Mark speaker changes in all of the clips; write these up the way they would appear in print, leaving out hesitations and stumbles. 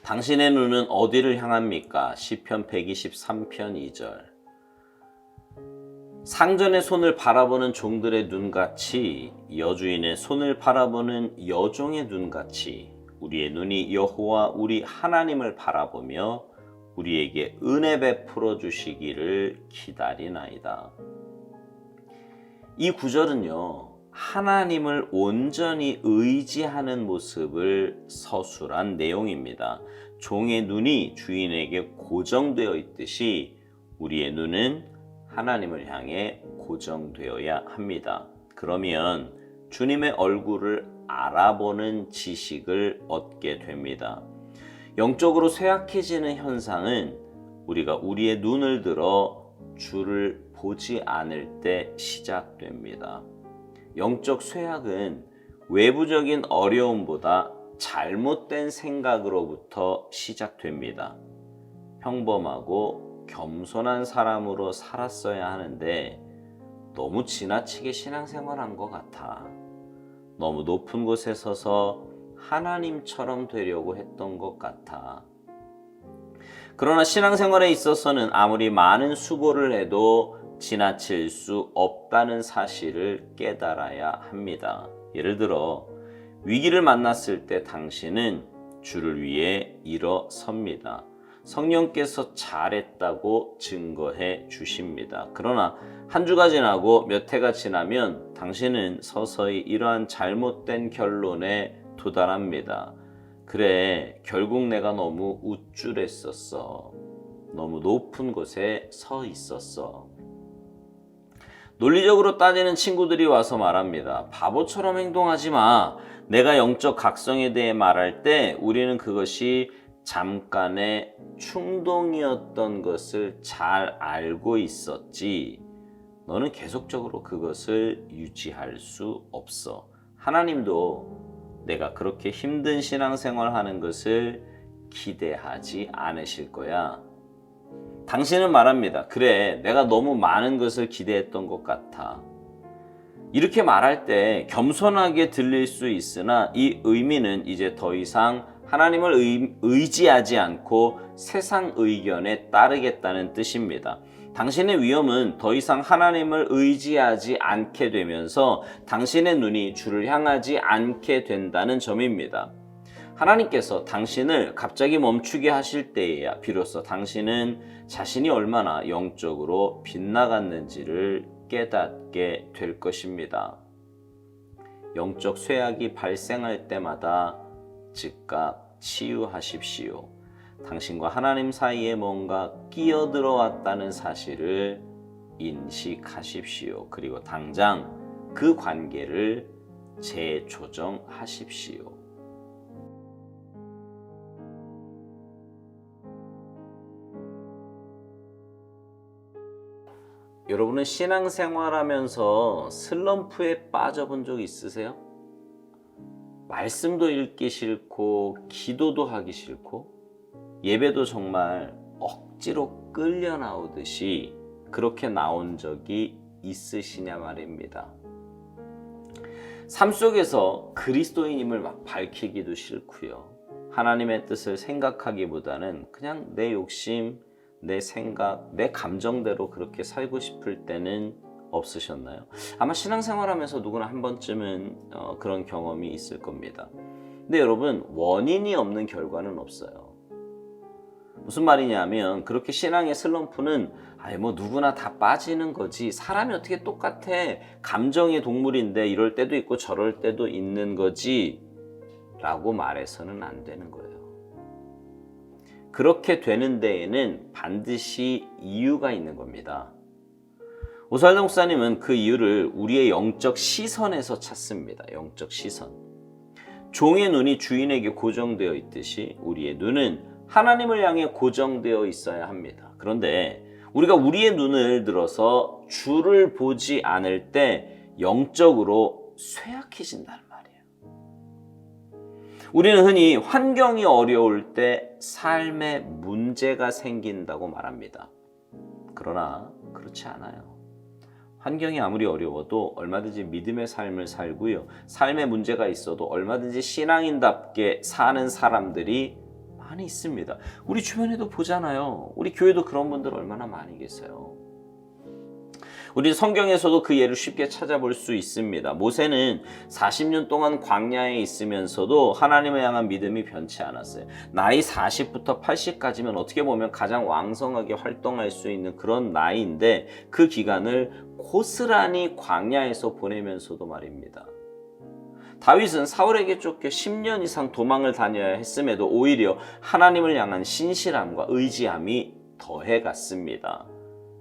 Speaker 1: 당신의 눈은 어디를 향합니까? 시편 123편 2절. 상전의 손을 바라보는 종들의 눈같이 여주인의 손을 바라보는 여종의 눈같이 우리의 눈이 여호와 우리 하나님을 바라보며 우리에게 은혜 베풀어 주시기를 기다리나이다. 이 구절은요, 하나님을 온전히 의지하는 모습을 서술한 내용입니다. 종의 눈이 주인에게 고정되어 있듯이 우리의 눈은 하나님을 향해 고정되어야 합니다. 그러면 주님의 얼굴을 알아보는 지식을 얻게 됩니다. 영적으로 쇠약해지는 현상은 우리가 우리의 눈을 들어 주를 보지 않을 때 시작됩니다. 영적 쇠약은 외부적인 어려움보다 잘못된 생각으로부터 시작됩니다. 평범하고 겸손한 사람으로 살았어야 하는데 너무 지나치게 신앙생활한 것 같아. 너무 높은 곳에 서서 하나님처럼 되려고 했던 것 같아. 그러나 신앙생활에 있어서는 아무리 많은 수고를 해도 지나칠 수 없다는 사실을 깨달아야 합니다. 예를 들어 위기를 만났을 때 당신은 주를 위해 일어섭니다. 성령께서 잘했다고 증거해 주십니다. 그러나 한 주가 지나고 몇 해가 지나면 당신은 서서히 이러한 잘못된 결론에 도달합니다. 그래, 결국 내가 너무 우쭐했었어. 너무 높은 곳에 서 있었어. 논리적으로 따지는 친구들이 와서 말합니다. 바보처럼 행동하지 마. 내가 영적 각성에 대해 말할 때 우리는 그것이 잠깐의 충동이었던 것을 잘 알고 있었지. 너는 계속적으로 그것을 유지할 수 없어. 하나님도 내가 그렇게 힘든 신앙생활 하는 것을 기대하지 않으실 거야. 당신은 말합니다. 그래, 내가 너무 많은 것을 기대했던 것 같아. 이렇게 말할 때 겸손하게 들릴 수 있으나 이 의미는 이제 더 이상 하나님을 의지하지 않고 세상 의견에 따르겠다는 뜻입니다. 당신의 위험은 더 이상 하나님을 의지하지 않게 되면서 당신의 눈이 주를 향하지 않게 된다는 점입니다. 하나님께서 당신을 갑자기 멈추게 하실 때에야 비로소 당신은 자신이 얼마나 영적으로 빗나갔는지를 깨닫게 될 것입니다. 영적 쇠약이 발생할 때마다 즉각 치유하십시오. 당신과 하나님 사이에 뭔가 끼어들어 왔다는 사실을 인식하십시오. 그리고 당장 그 관계를 재조정하십시오. 여러분은 신앙생활하면서 슬럼프에 빠져본 적 있으세요? 말씀도 읽기 싫고 기도도 하기 싫고 예배도 정말 억지로 끌려 나오듯이 그렇게 나온 적이 있으시냐 말입니다. 삶 속에서 그리스도인임을 막 밝히기도 싫고요. 하나님의 뜻을 생각하기보다는 그냥 내 욕심, 내 생각, 내 감정대로 그렇게 살고 싶을 때는 없으셨나요? 아마 신앙생활하면서 누구나 한 번쯤은 그런 경험이 있을 겁니다. 근데 여러분, 원인이 없는 결과는 없어요. 무슨 말이냐면 그렇게 신앙의 슬럼프는 뭐 누구나 다 빠지는 거지, 사람이 어떻게 똑같아, 감정의 동물인데 이럴 때도 있고 저럴 때도 있는 거지 라고 말해서는 안 되는 거예요. 그렇게 되는 데에는 반드시 이유가 있는 겁니다. 오살동 목사님은 그 이유를 우리의 영적 시선에서 찾습니다. 영적 시선. 종의 눈이 주인에게 고정되어 있듯이 우리의 눈은 하나님을 향해 고정되어 있어야 합니다. 그런데 우리가 우리의 눈을 들어서 주를 보지 않을 때 영적으로 쇠약해진다는 말이에요. 우리는 흔히 환경이 어려울 때 삶에 문제가 생긴다고 말합니다. 그러나 그렇지 않아요. 환경이 아무리 어려워도 얼마든지 믿음의 삶을 살고요. 삶에 문제가 있어도 얼마든지 신앙인답게 사는 사람들이 많이 있습니다. 우리 주변에도 보잖아요. 우리 교회도 그런 분들 얼마나 많이 계세요. 우리 성경에서도 그 예를 쉽게 찾아볼 수 있습니다. 모세는 40년 동안 광야에 있으면서도 하나님을 향한 믿음이 변치 않았어요. 나이 40부터 80까지면 어떻게 보면 가장 왕성하게 활동할 수 있는 그런 나이인데 그 기간을 고스란히 광야에서 보내면서도 말입니다. 다윗은 사울에게 쫓겨 10년 이상 도망을 다녀야 했음에도 오히려 하나님을 향한 신실함과 의지함이 더해갔습니다.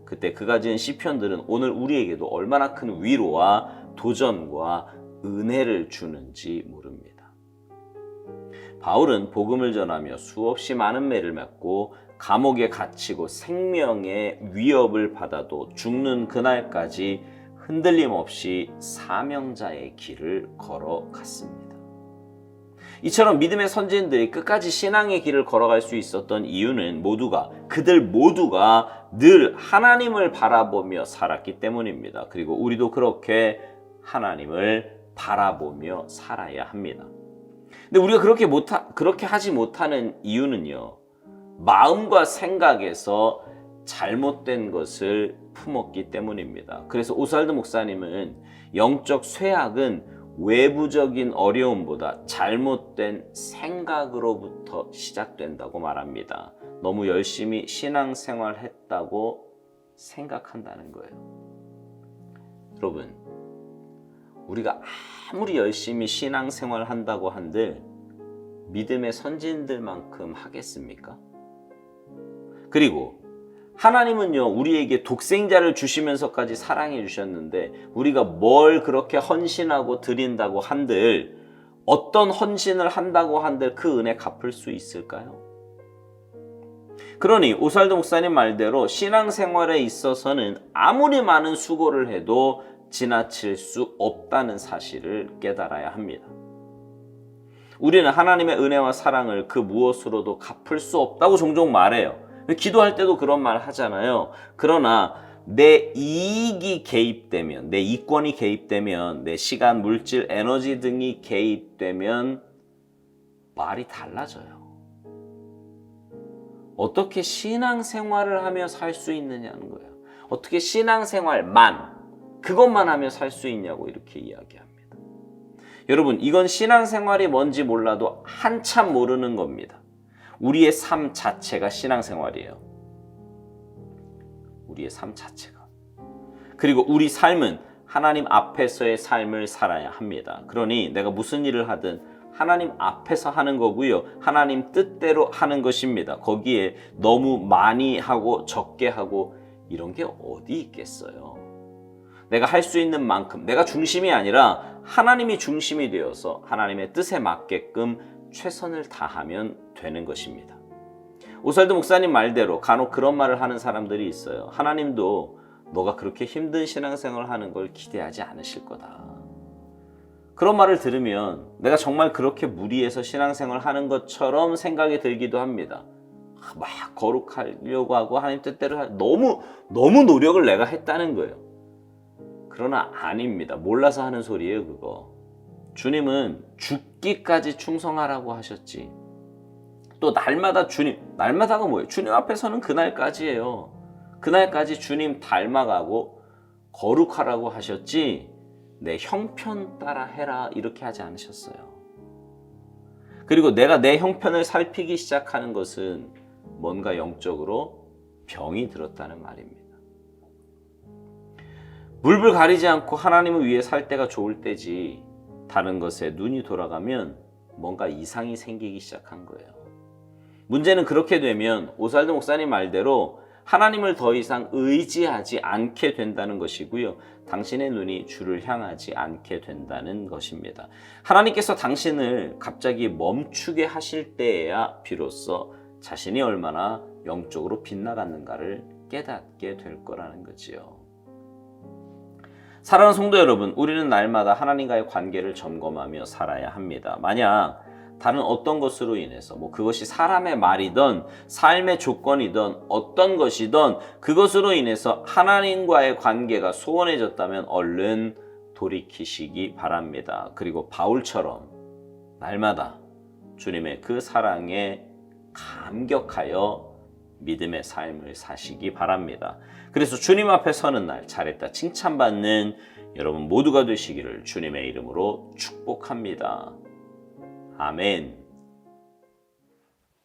Speaker 1: 그때 그가 지은 시편들은 오늘 우리에게도 얼마나 큰 위로와 도전과 은혜를 주는지 모릅니다. 바울은 복음을 전하며 수없이 많은 매를 맞고 감옥에 갇히고 생명의 위협을 받아도 죽는 그날까지 흔들림 없이 사명자의 길을 걸어갔습니다. 이처럼 믿음의 선진들이 끝까지 신앙의 길을 걸어갈 수 있었던 이유는 그들 모두가 늘 하나님을 바라보며 살았기 때문입니다. 그리고 우리도 그렇게 하나님을 바라보며 살아야 합니다. 근데 우리가 그렇게 하지 못하는 이유는요, 마음과 생각에서 잘못된 것을 품었기 때문입니다. 그래서 오스왈드 목사님은 영적 쇠약은 외부적인 어려움보다 잘못된 생각으로부터 시작된다고 말합니다. 너무 열심히 신앙생활 했다고 생각한다는 거예요. 여러분, 우리가 아무리 열심히 신앙생활 한다고 한들 믿음의 선진들만큼 하겠습니까? 그리고 하나님은요, 우리에게 독생자를 주시면서까지 사랑해 주셨는데 우리가 뭘 그렇게 헌신하고 드린다고 한들, 어떤 헌신을 한다고 한들 그 은혜 갚을 수 있을까요? 그러니 오스왈드 목사님 말대로 신앙생활에 있어서는 아무리 많은 수고를 해도 지나칠 수 없다는 사실을 깨달아야 합니다. 우리는 하나님의 은혜와 사랑을 그 무엇으로도 갚을 수 없다고 종종 말해요. 기도할 때도 그런 말 하잖아요. 그러나 내 이익이 개입되면, 내 이권이 개입되면, 내 시간, 물질, 에너지 등이 개입되면 말이 달라져요. 어떻게 신앙생활을 하며 살 수 있느냐는 거예요. 어떻게 신앙생활만, 그것만 하며 살 수 있냐고 이렇게 이야기합니다. 여러분, 이건 신앙생활이 뭔지 몰라도 한참 모르는 겁니다. 우리의 삶 자체가 신앙생활이에요. 우리의 삶 자체가. 그리고 우리 삶은 하나님 앞에서의 삶을 살아야 합니다. 그러니 내가 무슨 일을 하든 하나님 앞에서 하는 거고요. 하나님 뜻대로 하는 것입니다. 거기에 너무 많이 하고 적게 하고 이런 게 어디 있겠어요. 내가 할 수 있는 만큼, 내가 중심이 아니라 하나님이 중심이 되어서 하나님의 뜻에 맞게끔 최선을 다하면 되는 것입니다. 오스왈드 목사님 말대로 간혹 그런 말을 하는 사람들이 있어요. 하나님도 너가 그렇게 힘든 신앙생활을 하는 걸 기대하지 않으실 거다. 그런 말을 들으면 내가 정말 그렇게 무리해서 신앙생활을 하는 것처럼 생각이 들기도 합니다. 막 거룩하려고 하고 하나님 뜻대로 너무 노력을 내가 했다는 거예요. 그러나 아닙니다. 몰라서 하는 소리예요, 그거. 주님은 죽기까지 충성하라고 하셨지. 또 날마다가 뭐예요? 주님 앞에서는 그날까지예요. 그날까지 주님 닮아가고 거룩하라고 하셨지, 내 형편 따라 해라 이렇게 하지 않으셨어요. 그리고 내가 내 형편을 살피기 시작하는 것은 뭔가 영적으로 병이 들었다는 말입니다. 물불 가리지 않고 하나님을 위해 살 때가 좋을 때지, 다른 것에 눈이 돌아가면 뭔가 이상이 생기기 시작한 거예요. 문제는 그렇게 되면 오스왈드 목사님 말대로 하나님을 더 이상 의지하지 않게 된다는 것이고요. 당신의 눈이 주를 향하지 않게 된다는 것입니다. 하나님께서 당신을 갑자기 멈추게 하실 때에야 비로소 자신이 얼마나 영적으로 빗나갔는가를 깨닫게 될 거라는 거지요. 사랑하는 성도 여러분, 우리는 날마다 하나님과의 관계를 점검하며 살아야 합니다. 만약 다른 어떤 것으로 인해서 그것이 사람의 말이든 삶의 조건이든 어떤 것이든 그것으로 인해서 하나님과의 관계가 소원해졌다면 얼른 돌이키시기 바랍니다. 그리고 바울처럼 날마다 주님의 그 사랑에 감격하여 믿음의 삶을 사시기 바랍니다. 그래서 주님 앞에 서는 날 잘했다 칭찬받는 여러분 모두가 되시기를 주님의 이름으로 축복합니다. 아멘.